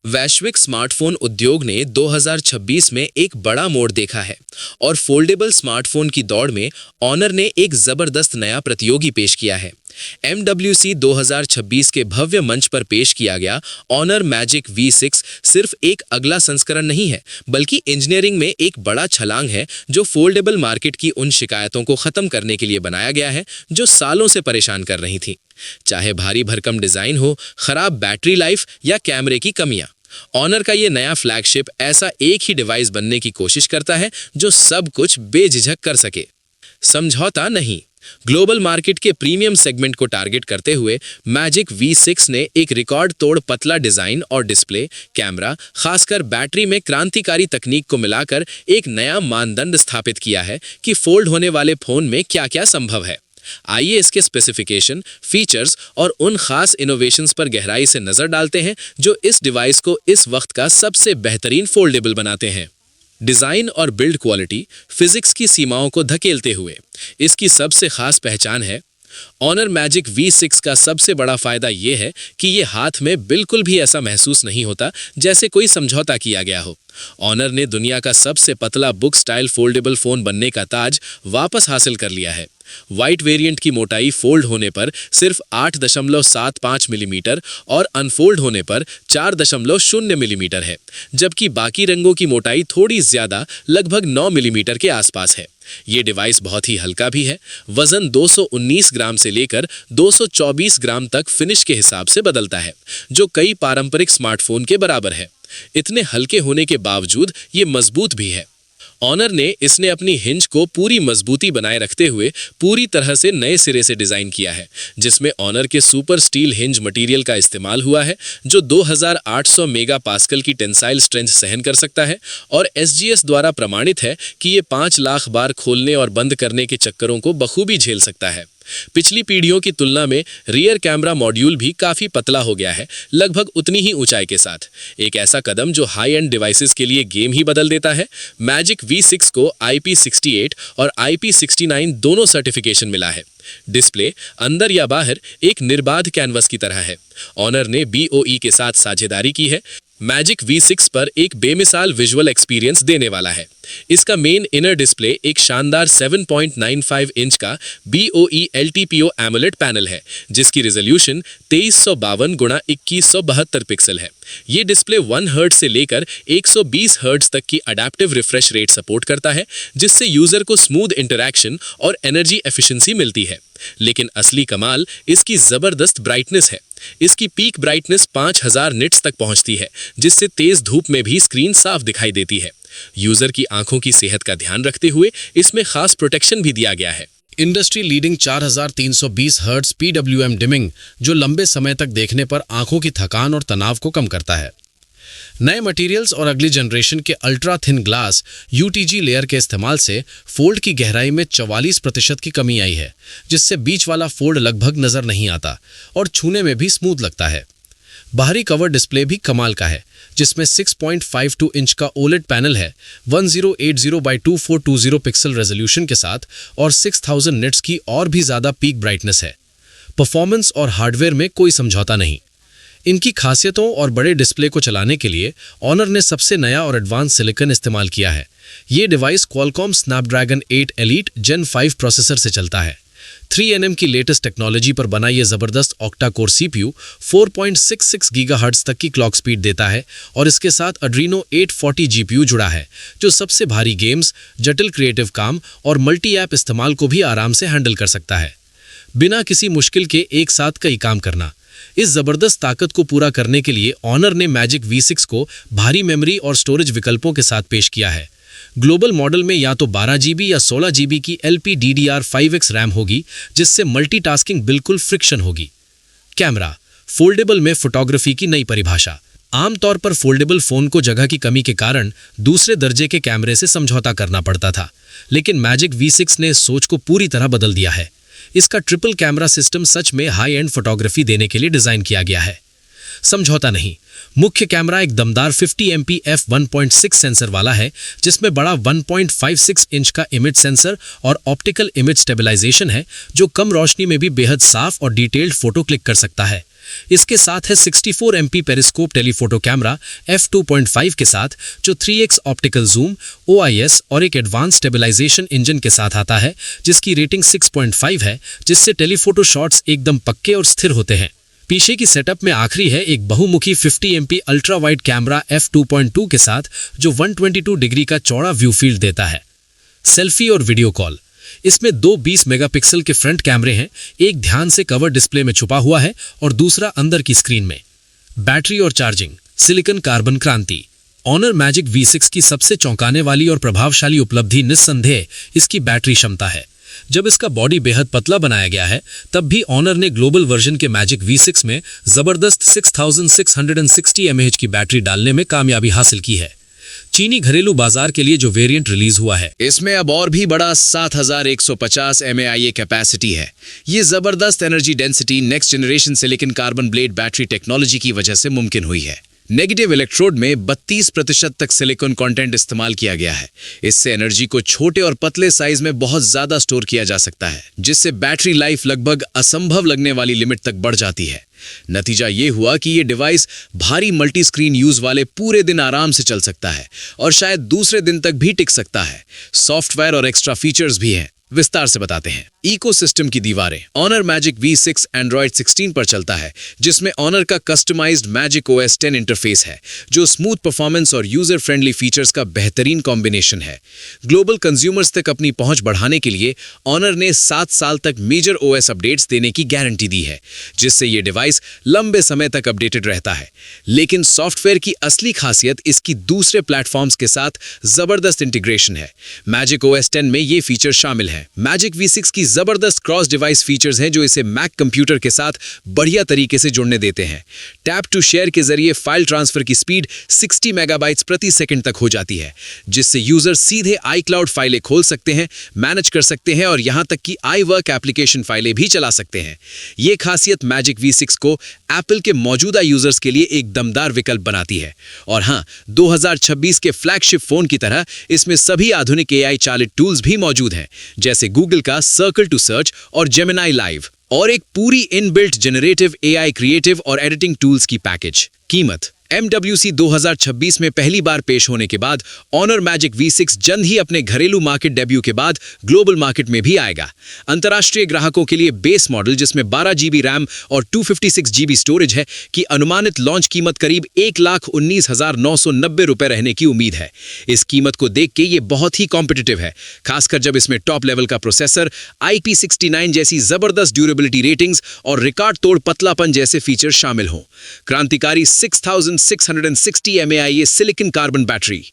वैश्विक स्मार्टफोन उद्योग ने 2026 में एक बड़ा मोड़ देखा है और फोल्डेबल स्मार्टफोन की दौड़ में ऑनर ने एक जबरदस्त नया प्रतियोगी पेश किया है। MWC 2026 के भव्य मंच पर पेश किया गया ऑनर मैजिक V6 सिर्फ एक अगला संस्करण नहीं है, बल्कि इंजीनियरिंग में एक बड़ा छलांग है जो फोल्डेबल मार्केट की उन शिकायतों को खत्म करने के लिए बनाया गया है जो सालों से परेशान कर रही थीं। चाहे भारी भरकम डिजाइन हो, खराब बैटरी लाइफ या कैमरे की कमियां, ऑनर का ये नया फ्लैगशिप ऐसा एक ही डिवाइस बनने की कोशिश करता है जो सब कुछ बेझिझक कर सके। समझौता नहीं। ग्लोबल मार्केट के प्रीमियम सेगमेंट को टारगेट करते हुए मैजिक V6 ने एक रिकॉर्ड तोड़ पतला डिजाइन और डिस्प्ले, कैमरा, खासकर बैटरी में क्रांतिकारी तकनीक को मिलाकर एक नया मानदंड स्थापित किया है कि फोल्ड होने वाले फोन में क्या-क्या संभव है। आइए इसके स्पेसिफिकेशन, फीचर्स और उन खास इनोवेशंस पर गहराई से नजर डालते हैं जो इस डिवाइस को इस वक्त का सबसे बेहतरीन फोल्डेबल बनाते हैं। डिजाइन और बिल्ड क्वालिटी फिजिक्स की सीमाओं को धकेलते हुए इसकी सबसे खास पहचान है। ऑनर मैजिक V6 का सबसे बड़ा फायदा यह है कि ये हाथ में बिल्कुल भी ऐसा महसूस नहीं होता जैसे कोई समझौता किया गया हो। ऑनर ने दुनिया का सबसे पतला बुक स्टाइल फोल्डेबल फोन बनने का ताज वापस हासिल कर लिया है। वाइट वेरिएंट की मोटाई फोल्ड होने पर सिर्फ 8.75 मिलीमीटर और अनफोल्ड होने पर 4.0 मिलीमीटर है, जबकि बाकी रंगों की मोटाई थोड़ी ज्यादा, लगभग 9 मिलीमीटर के आसपास है। ये डिवाइस बहुत ही हल्का भी है। वजन 219 ग्राम से लेकर 224 ग्राम तक फिनिश के हिसाब से बदलता है, जो कई पारंपरिक स्मार्टफोन के बराबर है। इतने हल्के होने के बावजूद ये मजबूत भी है। ऑनर ने इसने अपनी हिंज को पूरी मजबूती बनाए रखते हुए पूरी तरह से नए सिरे से डिजाइन किया है, जिसमें ऑनर के सुपर स्टील हिंज मटेरियल का इस्तेमाल हुआ है जो 2800 मेगा पास्कल की टेंसाइल स्ट्रेंथ सहन कर सकता है और SGS द्वारा प्रमाणित है कि ये 5 लाख बार खोलने और बंद करने के चक्करों को बखूबी झेल सकता है। पिछली पीढ़ियों की तुलना में रियर कैमरा मॉड्यूल भी काफी पतला हो गया है, लगभग उतनी ही ऊंचाई के साथ। एक ऐसा कदम जो हाई एंड डिवाइसेस के लिए गेम ही बदल देता है। मैजिक V6 को IP68 और IP69 दोनों सर्टिफिकेशन मिला है। डिस्प्ले अंदर या बाहर एक निर्बाध कैनवस की तरह है। ऑनर ने BOE के साथ साझेदारी की है। मैजिक V6 पर एक बेमिसाल विजुअल एक्सपीरियंस देने वाला है। इसका मेन इनर डिस्प्ले एक शानदार 7.95 इंच का BOE LTPO एमोलेड पैनल है, जिसकी रेजोल्यूशन 2352 × 2172 पिक्सल है। ये डिस्प्ले 1 हर्ट्ज से लेकर 120 हर्ट्ज तक की अडैप्टिव रिफ्रेश रेट सपोर्ट करता है, जिससे यूजर को स्मूथ इंटरैक्शन और एनर्जी एफिशिएंसी मिलती है। लेकिन असली कमाल इसकी जबरदस्त ब्राइटनेस है। इसकी पीक ब्राइटनेस 5000 निट्स तक पहुंचती है, जिससे तेज धूप में भी स्क्रीन साफ दिखाई देती है। यूजर की आंखों की सेहत का ध्यान रखते हुए इसमें खास प्रोटेक्शन भी दिया गया है। Industry leading 4320 hertz PWM dimming, जो लंबे समय तक देखने पर आंखों की थकान और तनाव को कम करता है। नए मटेरियल्स और अगली जनरेशन के ultra thin glass UTG layer के इस्तेमाल से फोल्ड की गहराई में 44% की कमी आई है, जिससे बीच वाला फोल्ड लगभग नजर नहीं आता और छूने में भी स्मूथ लगता है। बाहरी कवर डिस्प्ले भी कमाल का है, जिसमें 6.52 इंच का OLED पैनल है, 1080x2420 पिक्सल रेजोल्यूशन के साथ और 6000 निट्स की और भी ज्यादा पीक ब्राइटनेस है। परफॉर्मेंस और हार्डवेयर में कोई समझौता नहीं। इनकी खासियतों और बड़े डिस्प्ले को चलाने के लिए ऑनर ने सबसे नया और एडवांस सिलिकॉन इस्तेमाल किया है। ये device Qualcomm Snapdragon 8 Elite Gen 5 processor से चलता है। 3nm की लेटेस्ट टेक्नोलॉजी पर बना ये जबरदस्त ऑक्टा कोर CPU 4.66 गीगाहर्ट्ज तक की क्लॉक स्पीड देता है और इसके साथ Adreno 840 GPU जुड़ा है, जो सबसे भारी गेम्स, जटिल क्रिएटिव काम और मल्टी ऐप इस्तेमाल को भी आराम से हैंडल कर सकता है, बिना किसी मुश्किल के एक साथ कई काम करना। इस जबरदस्त ताकत को पूरा करने के लिए ऑनर ने मैजिक V6 को भारी मेमोरी और स्टोरेज विकल्पों के साथ पेश किया है। ग्लोबल मॉडल में या तो 12 GB या 16 GB की LPDDR5X रैम होगी, जिससे मल्टीटास्किंग बिल्कुल फ्रिक्शन होगी। कैमरा फोल्डेबल में फोटोग्राफी की नई परिभाषा। आमतौर पर फोल्डेबल फोन को जगह की कमी के कारण दूसरे दर्जे के कैमरे से समझौता करना पड़ता था, लेकिन मैजिक V6 ने इस सोच को पूरी तरह बदल दिया है। इसका ट्रिपल कैमरा सिस्टम सच में हाई एंड फोटोग्राफी देने के लिए डिजाइन किया गया है। समझौता नहीं। मुख्य कैमरा एक दमदार 50 MP f1.6 सेंसर वाला है, जिसमें बड़ा 1.56 इंच का इमेज सेंसर और ऑप्टिकल इमेज स्टेबलाइजेशन है, जो कम रोशनी में भी बेहद साफ और डिटेल्ड फोटो क्लिक कर सकता है। इसके साथ है 64 MP periscope telephoto camera f2.5 के साथ, जो 3x ऑप्टिकल जूम, OIS और एक एडवांस स्टेबलाइजेशन इंजन के साथ आता है, जिसकी रेटिंग 6.5 है, जिससे टेलीफोटो शॉट्स एकदम पक्के और स्थिर होते हैं। पीछे की सेटअप में आखिरी है एक बहुमुखी 50 MP ultra wide camera f2.2 के साथ, जो 122 डिग्री का चौड़ा व्यू फील्ड देता है। सेल्फी और वीडियो कॉल। इसमें दो 20 मेगापिक्सल के फ्रंट कैमरे हैं, एक ध्यान से कवर डिस्प्ले में छुपा हुआ है और दूसरा अंदर की स्क्रीन में। बैटरी और चार्जिंग। सिलिकॉन कार्बन क्रांति। ऑनर मैजिक V6 की सबसे चौंकाने वाली और प्रभावशाली उपलब्धि निस्संदेह इसकी बैटरी क्षमता है। जब इसका बॉडी बेहद पतला बनाया गया है, तब भी ऑनर ने ग्लोबल वर्जन के मैजिक V6 में जबरदस्त 6660 mAh की बैटरी डालने में कामयाबी हासिल की है। चीनी घरेलू बाजार के लिए जो वेरिएंट रिलीज हुआ है, इसमें अब और भी बड़ा 7150 mAh कैपेसिटी है। ये जबरदस्त energy density next generation silicon carbon blade battery technology की वजह से मुमकिन हुई है। नेगेटिव इलेक्ट्रोड में 32% तक सिलिकॉन कंटेंट इस्तेमाल किया गया है। इससे एनर्जी को छोटे और पतले साइज में बहुत ज्यादा स्टोर किया जा सकता है, जिससे बैटरी लाइफ लगभग असंभव लगने वाली लिमिट तक बढ़ जाती है। नतीजा ये हुआ कि ये डिवाइस भारी मल्टी स्क्रीन यूज वाले पूरे दिन आराम से चल सकता है और शायद दूसरे दिन तक भी टिक सकता है। सॉफ्टवेयर और एक्स्ट्रा फीचर्स भी हैं, विस्तार से बताते हैं। इकोसिस्टम की दीवारें। ऑनर मैजिक V6 एंड्रॉयड 16 पर चलता है, जिसमें ऑनर का कस्टमाइज्ड मैजिक OS 10 इंटरफेस है, जो स्मूथ परफॉर्मेंस और यूजर फ्रेंडली फीचर्स का बेहतरीन कॉम्बिनेशन है। ग्लोबल कंज्यूमर्स तक अपनी पहुंच बढ़ाने के लिए ऑनर ने 7 साल तक मेजर OS अपडेट्स देने की गारंटी दी है, जिससे ये डिवाइस लंबे समय तक अपडेटेड रहता है। लेकिन सॉफ्टवेयर की असली खासियत इसकी दूसरे प्लेटफॉर्म्स के साथ जबरदस्त इंटीग्रेशन है। मैजिक OS 10 में ये फीचर शामिल है। मैजिक V6 की जबरदस्त क्रॉस डिवाइस फीचर्स हैं, जो इसे मैक कंप्यूटर के साथ बढ़िया तरीके से जुड़ने देते हैं। टैप टू शेयर के जरिए फाइल ट्रांसफर की स्पीड 60 मेगाबाइट्स प्रति सेकंड तक हो जाती है, जिससे यूजर सीधे iCloud फाइलें खोल सकते हैं, मैनेज कर सकते हैं और यहां तक कि iWork एप्लीकेशन फाइलें भी चला सकते हैं। ये खासियत मैजिक V6 को एप्पल के मौजूदा यूजर्स के लिए एक दमदार विकल्प बनाती है। और हां, 2026 के फ्लैगशिप फोन की तरह इसमें सभी आधुनिक AI चालित टूल्स भी मौजूद हैं, जैसे गूगल का सर्कल टू सर्च और जेमिनी लाइव, और एक पूरी इनबिल्ट जनरेटिव AI क्रिएटिव और एडिटिंग टूल्स की पैकेज। कीमत। MWC 2026 में पहली बार पेश होने के बाद ऑनर मैजिक V6 जल्द ही अपने घरेलू मार्केट डेब्यू के बाद ग्लोबल मार्केट में भी आएगा। अंतर्राष्ट्रीय ग्राहकों के लिए बेस मॉडल, जिसमें 12 GB रैम और 256 GB स्टोरेज है, की अनुमानित लॉन्च कीमत करीब 1,19,990 रुपए रहने की उम्मीद है। इस कीमत को देख के ये बहुत ही कॉम्पिटिटिव है, खासकर जब इसमें टॉप लेवल का प्रोसेसर, IP69 जैसी जबरदस्त ड्यूरेबिलिटी रेटिंग्स और रिकॉर्ड तोड़ पतलापन जैसे फीचर शामिल हों। क्रांतिकारी 6660 mAh सिलिकॉन कार्बन बैटरी।